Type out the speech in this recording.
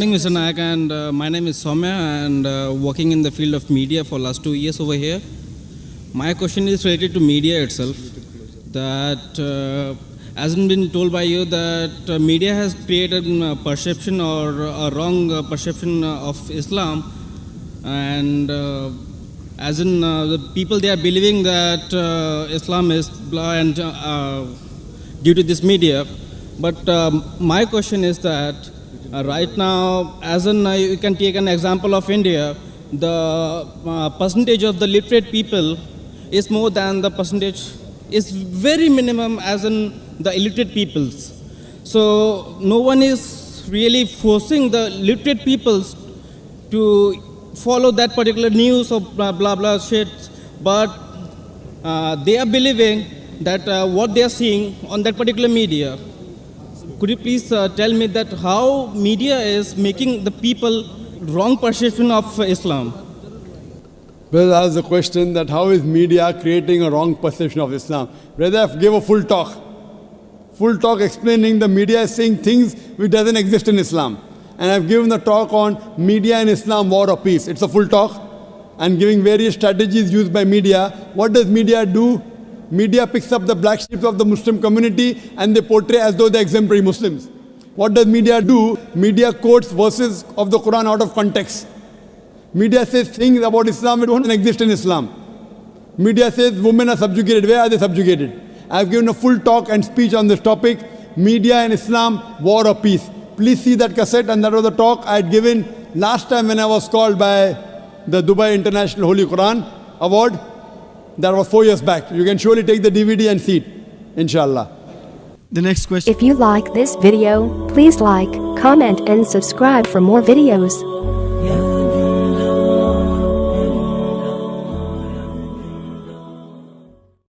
morning, Mr. Naik, and my name is Soumya, and working in the field of media for last 2 years over here. My question is related to media itself. That as been told by you that media has created a perception or a wrong perception of Islam, and as in the people, they are believing that Islam is blind due to this media. But my question is that right now, as in you can take an example of India, the percentage of the literate people is more than the percentage, is very minimum as in the illiterate peoples. So no one is really forcing the literate peoples to follow that particular news or blah blah shit, but they are believing that what they are seeing on that particular media. Could you please tell me that how media is making the people wrong perception of Islam? Brother asked the question that how is media creating a wrong perception of Islam? Brother, I've gave a full talk explaining the media is saying things which doesn't exist in Islam. And I've given the talk on media and Islam, war or peace. It's a full talk. And giving various strategies used by media. What does media do? Media picks up the black sheep of the Muslim community and they portray as though they're exemplary Muslims. What does media do? Media quotes verses of the Quran out of context. Media says things about Islam that don't exist in Islam. Media says women are subjugated. Where are they subjugated? I've given a full talk and speech on this topic. Media and Islam, war or peace. Please see that cassette, and that was the talk I had given last time when I was called by the Dubai International Holy Quran Award. That was 4 years back. You can surely take the DVD and see it, inshallah. The next question. If you like this video, please like, comment and subscribe for more videos.